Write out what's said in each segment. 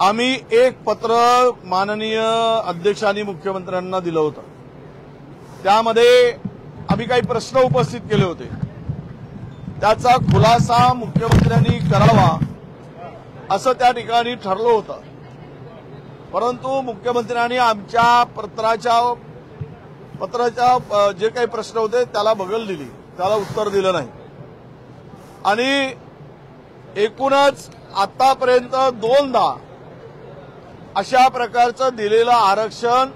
आम्ही एक पत्र माननीय अध्यक्षांनी मुख्यमंत्र्यांना दिलं होतं। त्यामध्ये आम्ही काही प्रश्न उपस्थित केले होते। त्याचा खुलासा मुख्यमंत्र्यांनी करावा असं त्या ठिकाणी ठरलं होतं, परंतु मुख्यमंत्र्यांनी आमच्या पत्राच्या जे काही प्रश्न होते त्याला बगल दिली, त्याला उत्तर दिलं नाही। आणि एकूणच आतापर्यंत दोनदा अशा प्रकारचं दिलेलं आरक्षण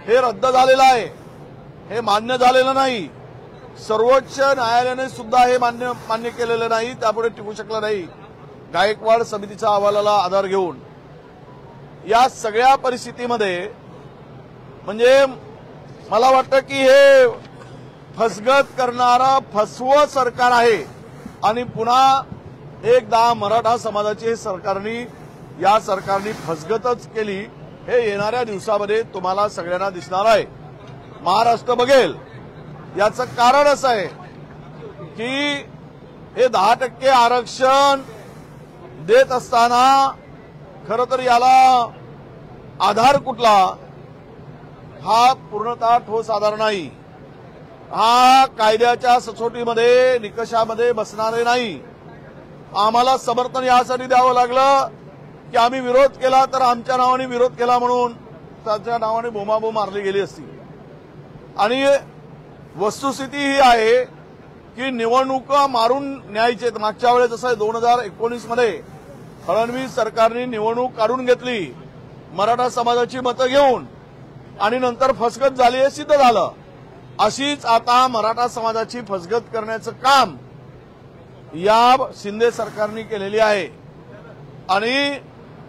हे रद्द झालेलं आहे, हे मान्य झालेलं नाही। सर्वोच्च न्यायालयाने सुद्धा हे मान्य केलेलं नाही, त्यापुढे टिकू शकलं नाही। गायकवाड समितीच्या अहवालाला आधार घेऊन या सगळ्या परिस्थितीमध्ये म्हणजे मला वाटतं की हे फसगत करणारं फसवं सरकार आहे आणि पुन्हा एकदा मराठा समाजाची या सरकारने फसगतच केली हे येणाऱ्या दिवसामध्ये तुम्हाला सगळ्यांना दिसणार आहे। महाराष्ट्र बघेल। याचं कारण असं आहे की हे 10% आरक्षण देत असताना खरं तर याला आधार कुठला हा पूर्णतः ठोस आधार नाही। हा कायद्याच्या सचोटीमध्ये निकषामध्ये बसणारे नाही। आम्हाला समर्थन यासाठी द्यावं लागलं की आम्ही विरोध केला तर आमच्या नावाने विरोध केला म्हणून त्याच्या नावाने बोंबाबोंब मारली गेली असती। आणि वस्तुस्थिती ही आहे की निवडणुका मारून न्यायचे। मागच्या वेळेस जसं 2019 मध्ये फडणवीस सरकारने निवडणूक काढून घेतली मराठा समाजाची मतं घेऊन आणि नंतर फसगत झाली हे सिद्ध झालं। अशीच आता मराठा समाजाची फसगत करण्याचं काम या शिंदे सरकारने केलेली आहे। आणि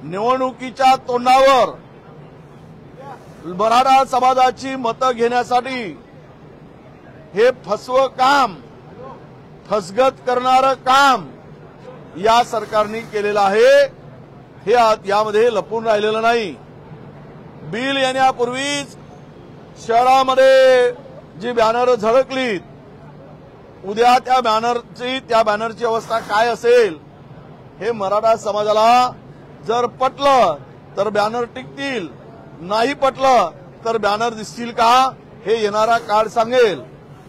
निवडणुकीच्या तोंडावर मराठा समाजाची मतं घेण्यासाठी हे फसवं काम, फसगत करणारं काम या सरकारने केलेलं आहे। हे यामध्ये लपून राहिलेलं नाही। बिल येण्यापूर्वीच शहरामध्ये जी बॅनर झळकलीत, उद्या त्या बॅनरची अवस्था काय असेल हे मराठा समाजाला जर पटलं तर बॅनर टिकतील, नाही पटलं तर बॅनर दिसतील का हे येणारा काळ सांगेल।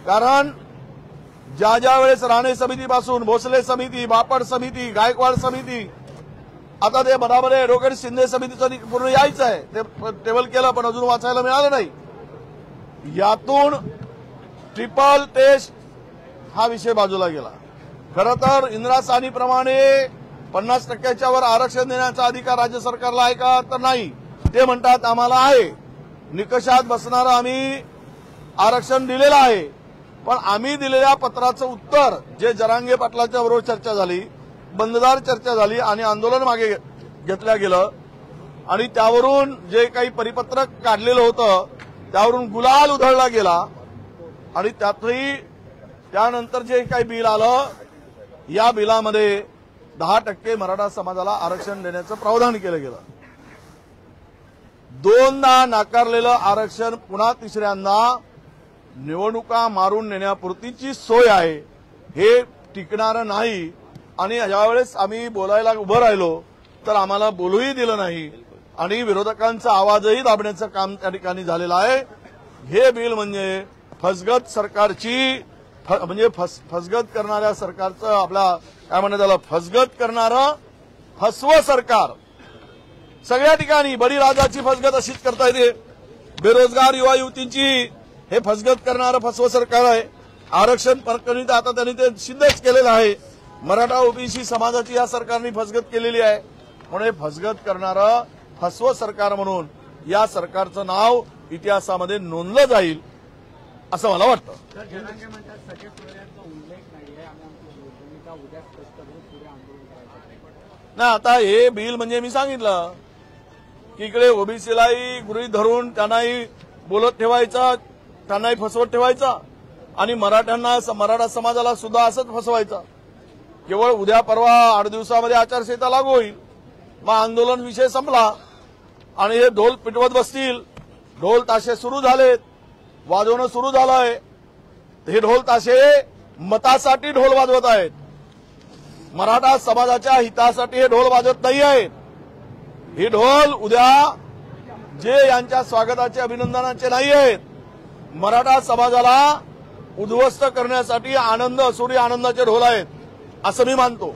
कारण ज्या वेळेस राणे समितीपासून भोसले समिती, बापट समिती, गायकवाड समिती, आता ते बराबर ॲडव्होकेट शिंदे समितीचं पूर्ण यायचं आहे, ते टेबल केलं पण अजून वाचायला मिळालं नाही। यातून ट्रिपल टेस्ट हा विषय बाजूला गेला। खरं तर इंदिरा साहनीप्रमाणे 50%च्या वर आरक्षण देण्याचा अधिकार राज्य सरकारला आहे का तर नाही। ते म्हणतात आम्हाला आहे, निकषात बसणारं आम्ही आरक्षण दिलेलं आहे। पण आम्ही दिलेल्या पत्राचं उत्तर जे जरांगे पाटलाच्या बरोबर चर्चा झाली, बंददार चर्चा झाली आणि आंदोलन मागे घेतलं गेलं आणि त्यावरून जे काही परिपत्रक काढलेलं होतं त्यावरून गुलाल उधळला गेला आणि त्यातही त्यानंतर जे काही बिल आलं या बिलामध्ये 10% मराठा समाजाला आरक्षण देण्याचं प्रावधान केलं गेलं। दोनदा नाकारलेलं आरक्षण पुन्हा तिसऱ्यांदा निवडणुका मारून नेण्यापुरतीची सोय आहे, हे टिकणारं नाही। आणि यावेळेस आम्ही बोलायला उभं राहिलो तर आम्हाला बोलूही दिलं नाही आणि विरोधकांचा आवाजही दाबण्याचं काम त्या ठिकाणी झालेलं आहे। हे बिल म्हणजे फसगत सरकारची म्हणजे फसगत करणाऱ्या सरकारचं आपला काय म्हणतात त्याला फसगत करणारं फसवं सरकार। सगळ्या ठिकाणी बळीराजाची फसगत अशीच करता येते, बेरोजगार युवा युवतींची हे फसगत करणारं फसवं सरकार आहे। आरक्षण प्रकरणी आता त्यांनी ते सिद्धच केलेलं आहे। मराठा ओबीसी समाजाची या सरकारने फसगत केलेली आहे, म्हणून फसगत करणारं फसवं सरकार म्हणून या सरकारचं नाव इतिहासामध्ये नोंदलं जाईल असं मला वाटतं। ना आता हे बिल म्हणजे मी सांगितलं की इकडे ओबीसीलाही गृहीत धरून त्यांनाही बोलत ठेवायचा, त्यांनाही फसवत ठेवायचा आणि मराठा समाजाला सुद्धा असंच फसवायचं। केवळ उद्या परवा 8 दिवसामध्ये आचारसंहिता लागू होईल, मग आंदोलन विषय संपला आणि हे ढोल पिटवत बसतील। ढोल ताशे सुरू झालेत, वाजवणं सुरू झालंय। हे ढोल ताशे मतासाठी ढोल वाजवत आहेत, मराठा समाजाच्या हितासाठी हे ढोल वाजवत नाही आहेत। हे ढोल उद्या जे यांच्या स्वागताचे अभिनंदनाचे नाही आहेत, मराठा समाजाला उद्ध्वस्त करण्यासाठी आनंद असुरी आनंदाचे ढोल आहेत असं मी मानतो.